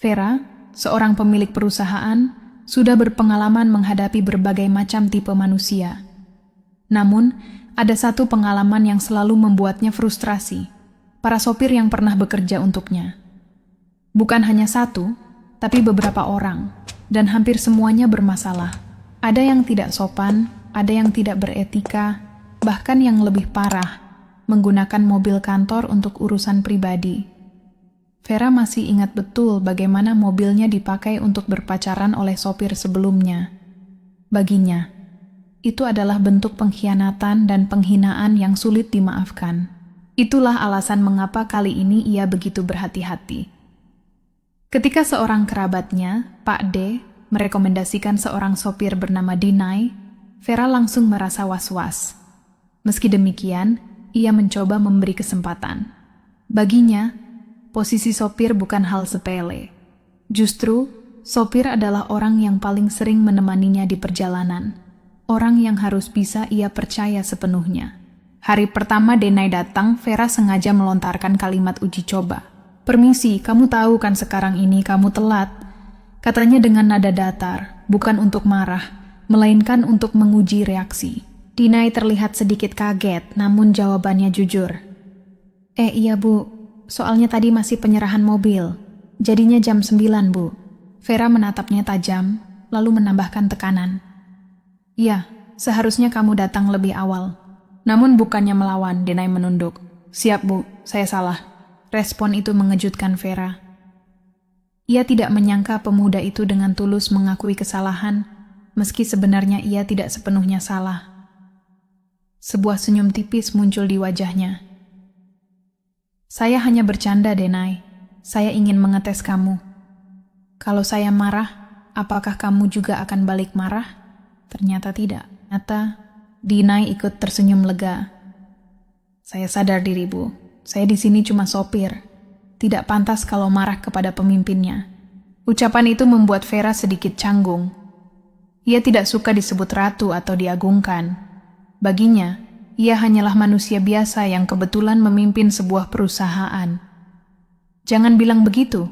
Vera, seorang pemilik perusahaan, sudah berpengalaman menghadapi berbagai macam tipe manusia. Namun, ada satu pengalaman yang selalu membuatnya frustrasi, para sopir yang pernah bekerja untuknya. Bukan hanya satu, tapi beberapa orang, dan hampir semuanya bermasalah. Ada yang tidak sopan, ada yang tidak beretika, bahkan yang lebih parah, menggunakan mobil kantor untuk urusan pribadi. Vera masih ingat betul bagaimana mobilnya dipakai untuk berpacaran oleh sopir sebelumnya. Baginya, itu adalah bentuk pengkhianatan dan penghinaan yang sulit dimaafkan. Itulah alasan mengapa kali ini ia begitu berhati-hati. Ketika seorang kerabatnya, Pak D, merekomendasikan seorang sopir bernama Dinai, Vera langsung merasa was-was. Meski demikian, ia mencoba memberi kesempatan. Baginya, posisi sopir bukan hal sepele. Justru, sopir adalah orang yang paling sering menemaninya di perjalanan. Orang yang harus bisa ia percaya sepenuhnya. Hari pertama Dinai datang, Vera sengaja melontarkan kalimat uji coba. "Permisi, kamu tahu kan sekarang ini kamu telat?" Katanya dengan nada datar, bukan untuk marah, melainkan untuk menguji reaksi. Dinai terlihat sedikit kaget, namun jawabannya jujur. Iya bu, soalnya tadi masih penyerahan mobil. Jadinya jam 9 bu." Vera menatapnya tajam, lalu menambahkan tekanan. "Ya, seharusnya kamu datang lebih awal." Namun bukannya melawan, Dinai menunduk. "Siap bu, saya salah." Respon itu mengejutkan Vera. Ia tidak menyangka pemuda itu dengan tulus mengakui kesalahan, meski sebenarnya ia tidak sepenuhnya salah. Sebuah senyum tipis muncul di wajahnya. "Saya hanya bercanda, Dinai. Saya ingin mengetes kamu. Kalau saya marah, apakah kamu juga akan balik marah?" Ternyata tidak. Ternyata Dinai ikut tersenyum lega. "Saya sadar diri, Bu. Saya di sini cuma sopir. Tidak pantas kalau marah kepada pemimpinnya." Ucapan itu membuat Vera sedikit canggung. Ia tidak suka disebut ratu atau diagungkan. Baginya, ia hanyalah manusia biasa yang kebetulan memimpin sebuah perusahaan. "Jangan bilang begitu.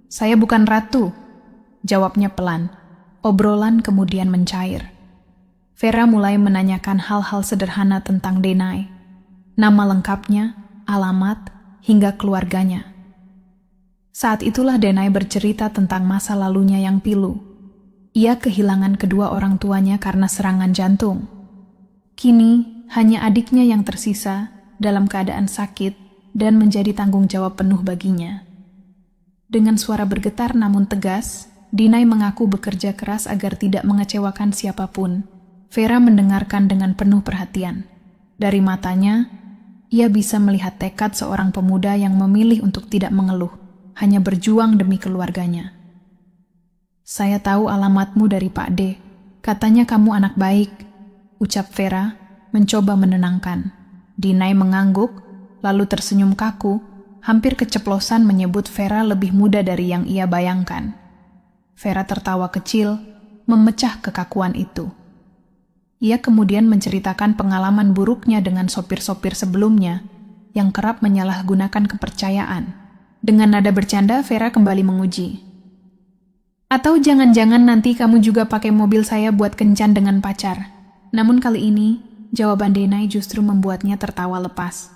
Saya bukan ratu," jawabnya pelan. Obrolan kemudian mencair. Vera mulai menanyakan hal-hal sederhana tentang Dinai. Nama lengkapnya, alamat, hingga keluarganya. Saat itulah Dinai bercerita tentang masa lalunya yang pilu. Ia kehilangan kedua orang tuanya karena serangan jantung. Kini, hanya adiknya yang tersisa dalam keadaan sakit dan menjadi tanggung jawab penuh baginya. Dengan suara bergetar namun tegas, Dinai mengaku bekerja keras agar tidak mengecewakan siapapun. Vera mendengarkan dengan penuh perhatian. Dari matanya, ia bisa melihat tekad seorang pemuda yang memilih untuk tidak mengeluh, hanya berjuang demi keluarganya. "Saya tahu alamatmu dari Pak D. Katanya kamu anak baik," ucap Vera, mencoba menenangkan. Dinai mengangguk, lalu tersenyum kaku, hampir keceplosan menyebut Vera lebih muda dari yang ia bayangkan. Vera tertawa kecil, memecah kekakuan itu. Ia kemudian menceritakan pengalaman buruknya dengan sopir-sopir sebelumnya yang kerap menyalahgunakan kepercayaan. Dengan nada bercanda, Vera kembali menguji. "Atau jangan-jangan nanti kamu juga pakai mobil saya buat kencan dengan pacar?" Namun kali ini, jawaban Dinai justru membuatnya tertawa lepas.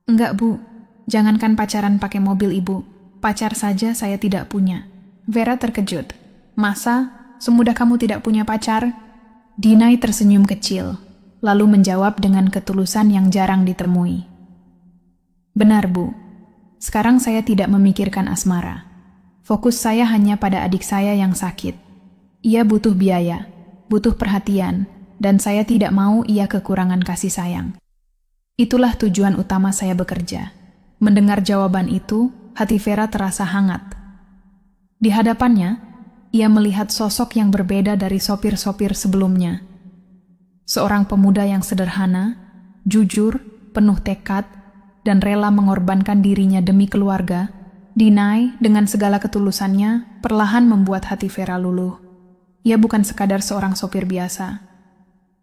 "Enggak bu, jangankan pacaran pakai mobil ibu, pacar saja saya tidak punya." Vera terkejut. "Masa? Semudah kamu tidak punya pacar?" Dinai tersenyum kecil, lalu menjawab dengan ketulusan yang jarang ditemui. "Benar bu, sekarang saya tidak memikirkan asmara. Fokus saya hanya pada adik saya yang sakit. Ia butuh biaya, butuh perhatian, dan saya tidak mau ia kekurangan kasih sayang. Itulah tujuan utama saya bekerja." Mendengar jawaban itu, hati Vera terasa hangat. Di hadapannya, ia melihat sosok yang berbeda dari sopir-sopir sebelumnya. Seorang pemuda yang sederhana, jujur, penuh tekad, dan rela mengorbankan dirinya demi keluarga. Dinai, dengan segala ketulusannya, perlahan membuat hati Vera luluh. Ia bukan sekadar seorang sopir biasa.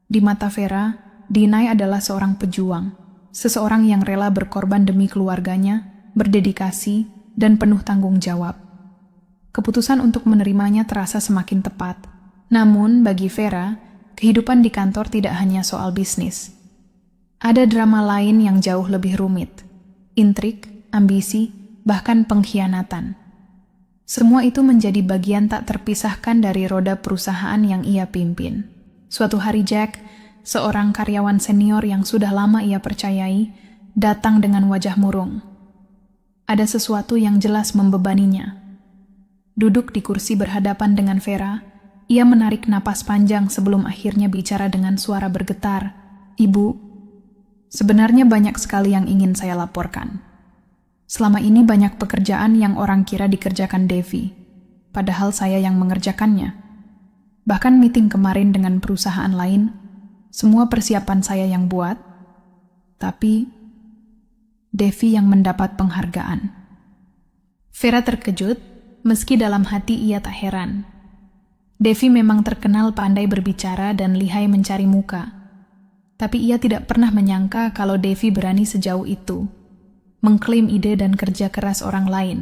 Di mata Vera, Dinai adalah seorang pejuang, seseorang yang rela berkorban demi keluarganya, berdedikasi, dan penuh tanggung jawab. Keputusan untuk menerimanya terasa semakin tepat. Namun, bagi Vera, kehidupan di kantor tidak hanya soal bisnis. Ada drama lain yang jauh lebih rumit. Intrik, ambisi, bahkan pengkhianatan. Semua itu menjadi bagian tak terpisahkan dari roda perusahaan yang ia pimpin. Suatu hari Jack, seorang karyawan senior yang sudah lama ia percayai, datang dengan wajah murung. Ada sesuatu yang jelas membebaninya. Duduk di kursi berhadapan dengan Vera, ia menarik napas panjang sebelum akhirnya bicara dengan suara bergetar. "Ibu, sebenarnya banyak sekali yang ingin saya laporkan. Selama ini banyak pekerjaan yang orang kira dikerjakan Devi, padahal saya yang mengerjakannya. Bahkan meeting kemarin dengan perusahaan lain, semua persiapan saya yang buat, tapi Devi yang mendapat penghargaan." Vera terkejut, meski dalam hati ia tak heran. Devi memang terkenal pandai berbicara dan lihai mencari muka. Tapi ia tidak pernah menyangka kalau Devi berani sejauh itu, mengklaim ide dan kerja keras orang lain.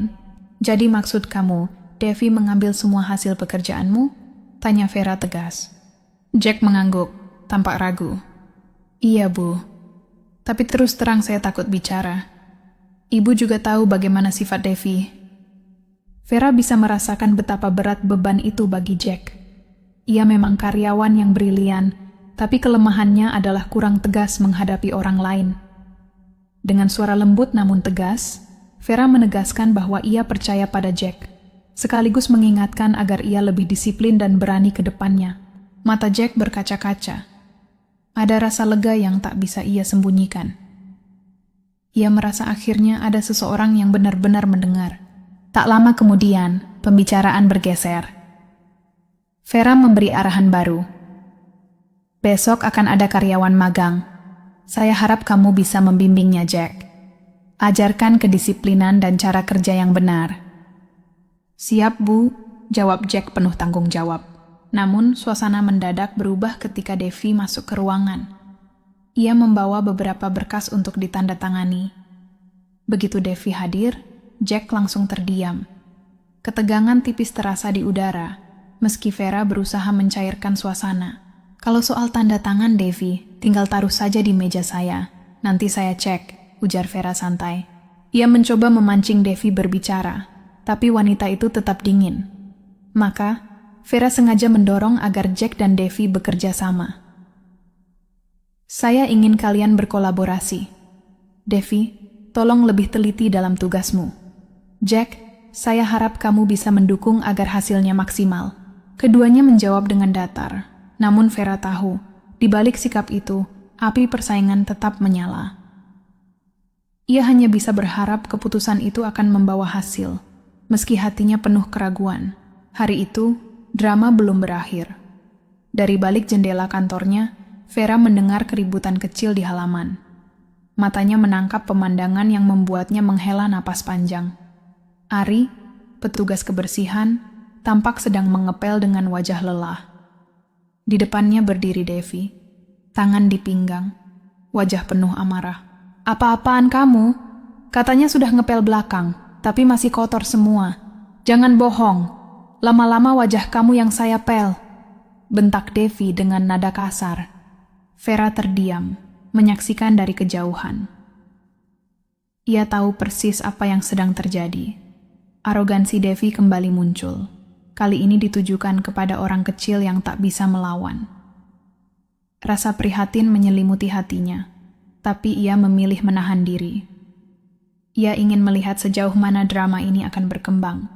"Jadi maksud kamu, Devi mengambil semua hasil pekerjaanmu?" tanya Vera tegas. Jack mengangguk, tampak ragu. "Iya, Bu. Tapi terus terang saya takut bicara. Ibu juga tahu bagaimana sifat Devi." Vera bisa merasakan betapa berat beban itu bagi Jack. Ia memang karyawan yang brilian, tapi kelemahannya adalah kurang tegas menghadapi orang lain. Dengan suara lembut namun tegas, Vera menegaskan bahwa ia percaya pada Jack, sekaligus mengingatkan agar ia lebih disiplin dan berani ke depannya. Mata Jack berkaca-kaca. Ada rasa lega yang tak bisa ia sembunyikan. Ia merasa akhirnya ada seseorang yang benar-benar mendengar. Tak lama kemudian, pembicaraan bergeser. Vera memberi arahan baru. "Besok akan ada karyawan magang. Saya harap kamu bisa membimbingnya, Jack. Ajarkan kedisiplinan dan cara kerja yang benar." "Siap, Bu," jawab Jack penuh tanggung jawab. Namun, suasana mendadak berubah ketika Devi masuk ke ruangan. Ia membawa beberapa berkas untuk ditandatangani. Begitu Devi hadir, Jack langsung terdiam. Ketegangan tipis terasa di udara, meski Vera berusaha mencairkan suasana. "Kalau soal tanda tangan, Devi, tinggal taruh saja di meja saya. Nanti saya cek," ujar Vera santai. Ia mencoba memancing Devi berbicara, tapi wanita itu tetap dingin. Maka, Vera sengaja mendorong agar Jack dan Devi bekerja sama. "Saya ingin kalian berkolaborasi. Devi, tolong lebih teliti dalam tugasmu. Jack, saya harap kamu bisa mendukung agar hasilnya maksimal." Keduanya menjawab dengan datar. Namun Vera tahu, di balik sikap itu, api persaingan tetap menyala. Ia hanya bisa berharap keputusan itu akan membawa hasil, meski hatinya penuh keraguan. Hari itu, drama belum berakhir. Dari balik jendela kantornya, Vera mendengar keributan kecil di halaman. Matanya menangkap pemandangan yang membuatnya menghela napas panjang. Ari, petugas kebersihan, tampak sedang mengepel dengan wajah lelah. Di depannya berdiri Devi, tangan di pinggang, wajah penuh amarah. "Apa-apaan kamu? Katanya sudah ngepel belakang, tapi masih kotor semua. Jangan bohong, lama-lama wajah kamu yang saya pel," bentak Devi dengan nada kasar. Vera terdiam, menyaksikan dari kejauhan. Ia tahu persis apa yang sedang terjadi. Arogansi Devi kembali muncul. Kali ini ditujukan kepada orang kecil yang tak bisa melawan. Rasa prihatin menyelimuti hatinya, tapi ia memilih menahan diri. Ia ingin melihat sejauh mana drama ini akan berkembang,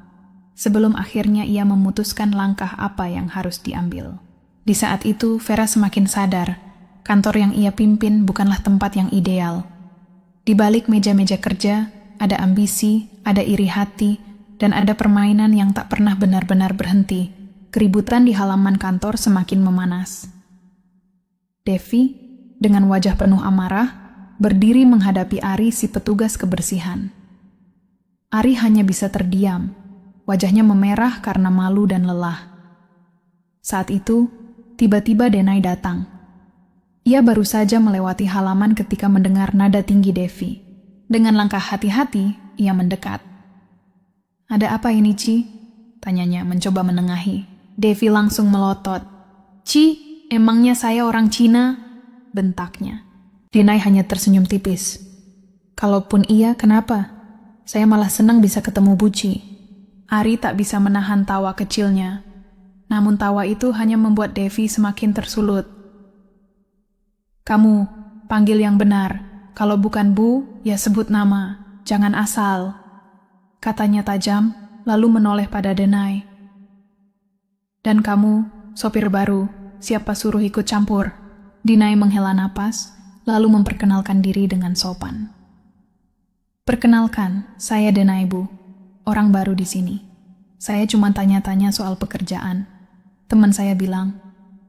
sebelum akhirnya ia memutuskan langkah apa yang harus diambil. Di saat itu, Vera semakin sadar, kantor yang ia pimpin bukanlah tempat yang ideal. Di balik meja-meja kerja, ada ambisi, ada iri hati, dan ada permainan yang tak pernah benar-benar berhenti. Keributan di halaman kantor semakin memanas. Devi, dengan wajah penuh amarah, berdiri menghadapi Ari si petugas kebersihan. Ari hanya bisa terdiam, wajahnya memerah karena malu dan lelah. Saat itu, tiba-tiba Denai datang. Ia baru saja melewati halaman ketika mendengar nada tinggi Devi. Dengan langkah hati-hati, ia mendekat. "Ada apa ini, Ci?" Tanyanya mencoba menengahi. Devi langsung melotot. Ci, emangnya saya orang Cina? Bentaknya. Dinai hanya tersenyum tipis. Kalaupun iya, kenapa? Saya malah senang bisa ketemu Buci. Ari tak bisa menahan tawa kecilnya. Namun tawa itu hanya membuat Devi semakin tersulut. Kamu, panggil yang benar. Kalau bukan Bu, ya sebut nama. Jangan asal. Katanya tajam, lalu menoleh pada Denai. Dan kamu, sopir baru, siapa suruh ikut campur? Dinai menghela napas, lalu memperkenalkan diri dengan sopan. Perkenalkan, saya Denai Bu, orang baru di sini. Saya cuma tanya-tanya soal pekerjaan. Teman saya bilang,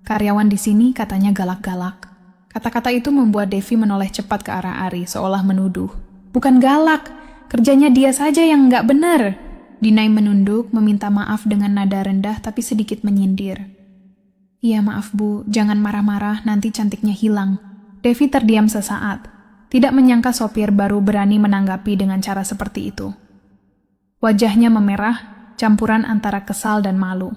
karyawan di sini katanya galak-galak. Kata-kata itu membuat Devi menoleh cepat ke arah Ari, seolah menuduh. Bukan galak, kerjanya dia saja yang nggak benar. Dinai menunduk, meminta maaf dengan nada rendah tapi sedikit menyindir. Iya maaf Bu, jangan marah-marah, nanti cantiknya hilang. Devi terdiam sesaat, tidak menyangka sopir baru berani menanggapi dengan cara seperti itu. Wajahnya memerah, campuran antara kesal dan malu.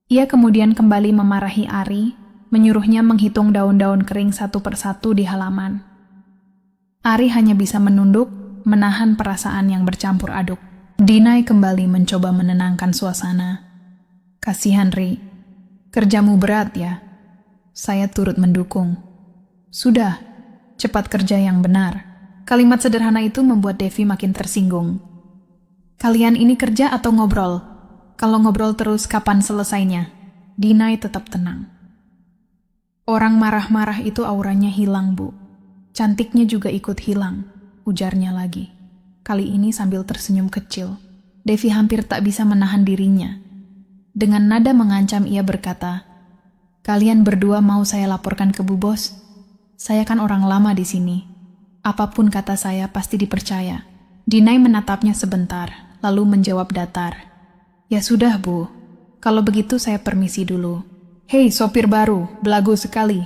Ia kemudian kembali memarahi Ari, menyuruhnya menghitung daun-daun kering satu persatu di halaman. Ari hanya bisa menunduk, menahan perasaan yang bercampur aduk. Dinai kembali mencoba menenangkan suasana. Kasihan Ri, kerjamu berat ya. Saya turut mendukung. Sudah, cepat kerja yang benar. Kalimat sederhana itu membuat Devi makin tersinggung. Kalian ini kerja atau ngobrol? Kalau ngobrol terus, kapan selesainya? Dinai tetap tenang. Orang marah-marah itu auranya hilang, Bu. Cantiknya juga ikut hilang, ujarnya lagi. Kali ini sambil tersenyum kecil. Devi hampir tak bisa menahan dirinya. Dengan nada mengancam ia berkata, kalian berdua mau saya laporkan ke Bu Bos? Saya kan orang lama di sini. Apapun kata saya pasti dipercaya. Dinai menatapnya sebentar, lalu menjawab datar. Ya sudah Bu, kalau begitu saya permisi dulu. Hei sopir baru, belagu sekali.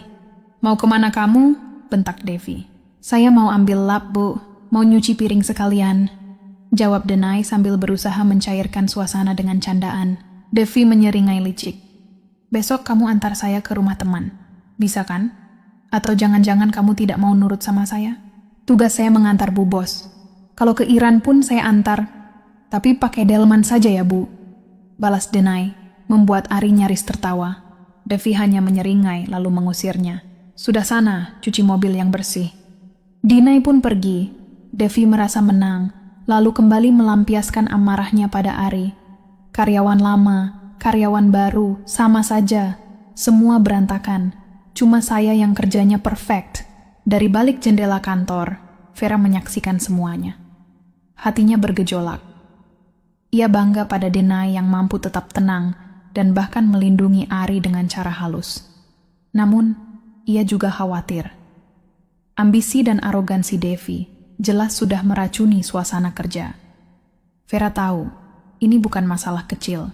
Mau kemana kamu? Bentak Devi. Saya mau ambil lap Bu, mau nyuci piring sekalian. Jawab Denai sambil berusaha mencairkan suasana dengan candaan. Devi menyeringai licik. Besok kamu antar saya ke rumah teman. Bisa kan? Atau jangan-jangan kamu tidak mau nurut sama saya? Tugas saya mengantar Bu Bos. Kalau ke Iran pun saya antar. Tapi pakai delman saja ya Bu. Balas Denai, membuat Ari nyaris tertawa. Devi hanya menyeringai lalu mengusirnya. Sudah sana, cuci mobil yang bersih. Dinai pun pergi. Devi merasa menang, lalu kembali melampiaskan amarahnya pada Ari. Karyawan lama, karyawan baru, sama saja. Semua berantakan. Cuma saya yang kerjanya perfect. Dari balik jendela kantor, Vera menyaksikan semuanya. Hatinya bergejolak. Ia bangga pada Denai yang mampu tetap tenang dan bahkan melindungi Ari dengan cara halus. Namun, ia juga khawatir. Ambisi dan arogansi Devi jelas sudah meracuni suasana kerja. Vera tahu, ini bukan masalah kecil.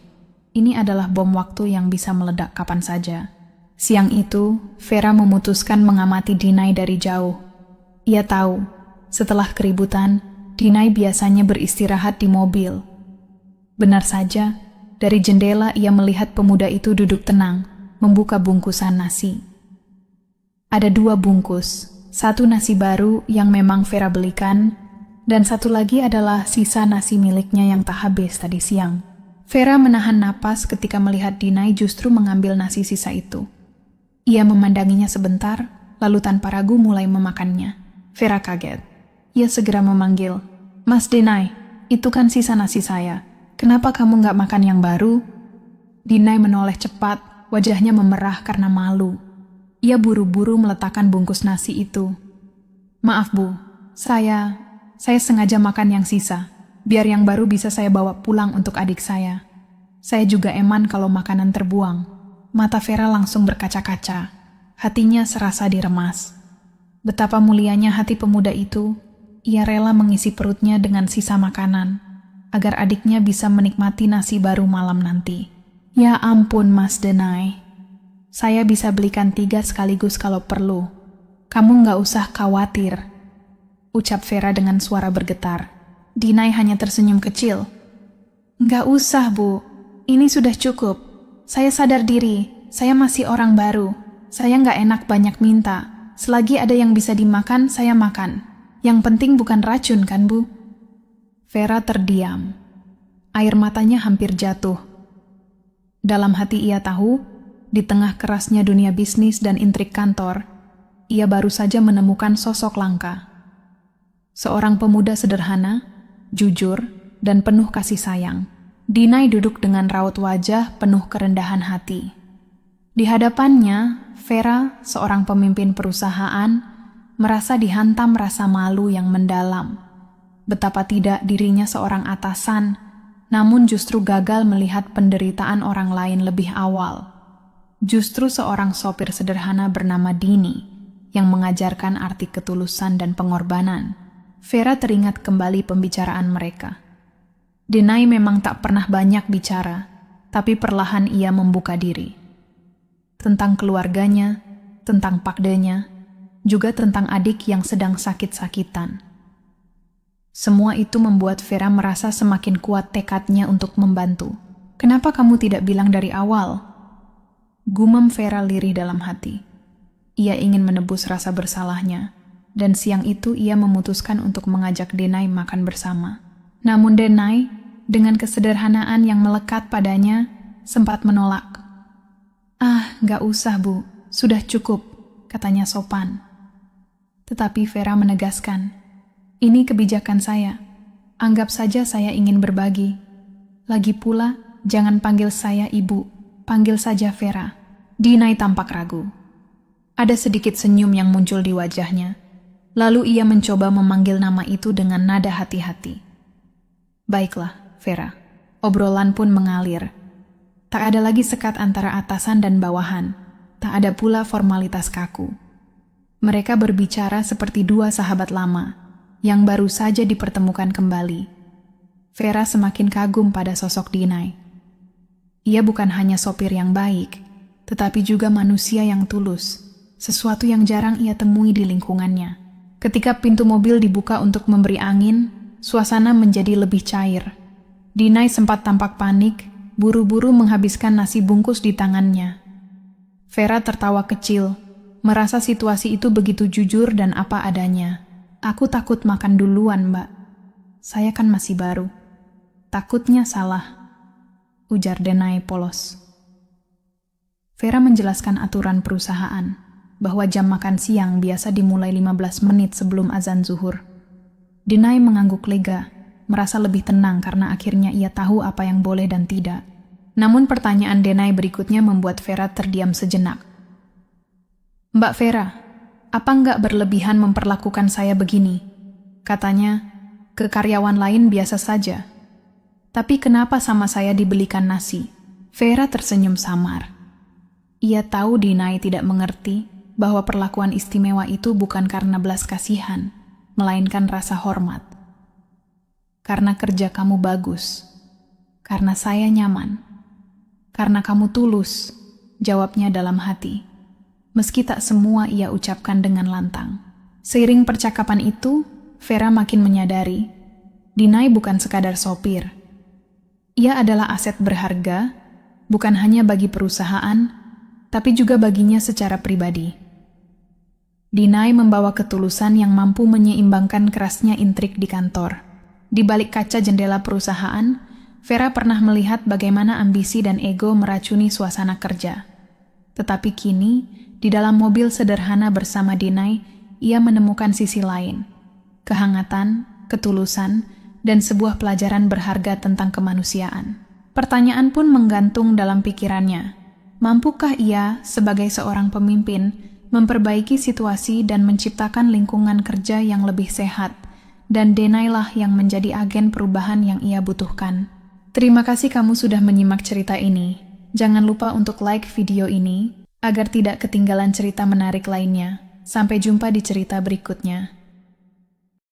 Ini adalah bom waktu yang bisa meledak kapan saja. Siang itu, Vera memutuskan mengamati Dinai dari jauh. Ia tahu, setelah keributan, Dinai biasanya beristirahat di mobil. Benar saja, dari jendela ia melihat pemuda itu duduk tenang, membuka bungkusan nasi. Ada 2 bungkus, satu nasi baru yang memang Vera belikan, dan satu lagi adalah sisa nasi miliknya yang tak habis tadi siang. Vera menahan napas ketika melihat Dinai justru mengambil nasi sisa itu. Ia memandanginya sebentar, lalu tanpa ragu mulai memakannya. Vera kaget. Ia segera memanggil, Mas Dinai, itu kan sisa nasi saya. Kenapa kamu nggak makan yang baru? Dinai menoleh cepat, wajahnya memerah karena malu. Ia buru-buru meletakkan bungkus nasi itu. Maaf Bu, saya sengaja makan yang sisa, biar yang baru bisa saya bawa pulang untuk adik saya. Saya juga eman kalau makanan terbuang. Mata Vera langsung berkaca-kaca, hatinya serasa diremas. Betapa mulianya hati pemuda itu, ia rela mengisi perutnya dengan sisa makanan, agar adiknya bisa menikmati nasi baru malam nanti. Ya ampun Mas Denai, saya bisa belikan 3 sekaligus kalau perlu. Kamu nggak usah khawatir, ucap Vera dengan suara bergetar. Dinai hanya tersenyum kecil. Nggak usah, Bu. Ini sudah cukup. Saya sadar diri, saya masih orang baru. Saya nggak enak banyak minta. Selagi ada yang bisa dimakan, saya makan. Yang penting bukan racun kan, Bu? Vera terdiam. Air matanya hampir jatuh. Dalam hati ia tahu, di tengah kerasnya dunia bisnis dan intrik kantor, ia baru saja menemukan sosok langka. Seorang pemuda sederhana, jujur, dan penuh kasih sayang. Dinai duduk dengan raut wajah penuh kerendahan hati. Di hadapannya, Vera, seorang pemimpin perusahaan, merasa dihantam rasa malu yang mendalam. Betapa tidak dirinya seorang atasan, namun justru gagal melihat penderitaan orang lain lebih awal. Justru seorang sopir sederhana bernama Dini yang mengajarkan arti ketulusan dan pengorbanan. Vera teringat kembali pembicaraan mereka. Dinai memang tak pernah banyak bicara, tapi perlahan ia membuka diri. Tentang keluarganya, tentang pakdenya, juga tentang adik yang sedang sakit-sakitan. Semua itu membuat Vera merasa semakin kuat tekadnya untuk membantu. Kenapa kamu tidak bilang dari awal? Gumam Vera lirih dalam hati. Ia ingin menebus rasa bersalahnya, dan siang itu ia memutuskan untuk mengajak Dinai makan bersama. Namun Dinai, dengan kesederhanaan yang melekat padanya, sempat menolak. Nggak usah, Bu. Sudah cukup, katanya sopan. Tetapi Vera menegaskan, ini kebijakan saya. Anggap saja saya ingin berbagi. Lagi pula, jangan panggil saya ibu, panggil saja Vera. Dinai tampak ragu. Ada sedikit senyum yang muncul di wajahnya. Lalu ia mencoba memanggil nama itu dengan nada hati-hati. Baiklah, Vera. Obrolan pun mengalir. Tak ada lagi sekat antara atasan dan bawahan. Tak ada pula formalitas kaku. Mereka berbicara seperti dua sahabat lama yang baru saja dipertemukan kembali. Vera semakin kagum pada sosok Dinai. Ia bukan hanya sopir yang baik, tetapi juga manusia yang tulus, sesuatu yang jarang ia temui di lingkungannya. Ketika pintu mobil dibuka untuk memberi angin, suasana menjadi lebih cair. Dinai sempat tampak panik, buru-buru menghabiskan nasi bungkus di tangannya. Vera tertawa kecil, merasa situasi itu begitu jujur dan apa adanya. Aku takut makan duluan, Mbak. Saya kan masih baru. Takutnya salah, ujar Dinai polos. Vera menjelaskan aturan perusahaan, bahwa jam makan siang biasa dimulai 15 menit sebelum azan zuhur. Dinai mengangguk lega, merasa lebih tenang karena akhirnya ia tahu apa yang boleh dan tidak. Namun pertanyaan Dinai berikutnya membuat Vera terdiam sejenak. Mbak Vera, apa nggak berlebihan memperlakukan saya begini? Katanya, ke karyawan lain biasa saja. Tapi kenapa sama saya dibelikan nasi? Vera tersenyum samar. Ia tahu Dinai tidak mengerti bahwa perlakuan istimewa itu bukan karena belas kasihan, melainkan rasa hormat. Karena kerja kamu bagus. Karena saya nyaman. Karena kamu tulus, jawabnya dalam hati. Meski tak semua ia ucapkan dengan lantang. Seiring percakapan itu, Vera makin menyadari, Dinai bukan sekadar sopir. Ia adalah aset berharga, bukan hanya bagi perusahaan, tapi juga baginya secara pribadi. Dinai membawa ketulusan yang mampu menyeimbangkan kerasnya intrik di kantor. Di balik kaca jendela perusahaan, Vera pernah melihat bagaimana ambisi dan ego meracuni suasana kerja. Tetapi kini, di dalam mobil sederhana bersama Dinai, ia menemukan sisi lain. Kehangatan, ketulusan, dan sebuah pelajaran berharga tentang kemanusiaan. Pertanyaan pun menggantung dalam pikirannya. Mampukah ia, sebagai seorang pemimpin, memperbaiki situasi dan menciptakan lingkungan kerja yang lebih sehat, dan Dinailah yang menjadi agen perubahan yang ia butuhkan. Terima kasih kamu sudah menyimak cerita ini. Jangan lupa untuk like video ini, agar tidak ketinggalan cerita menarik lainnya. Sampai jumpa di cerita berikutnya.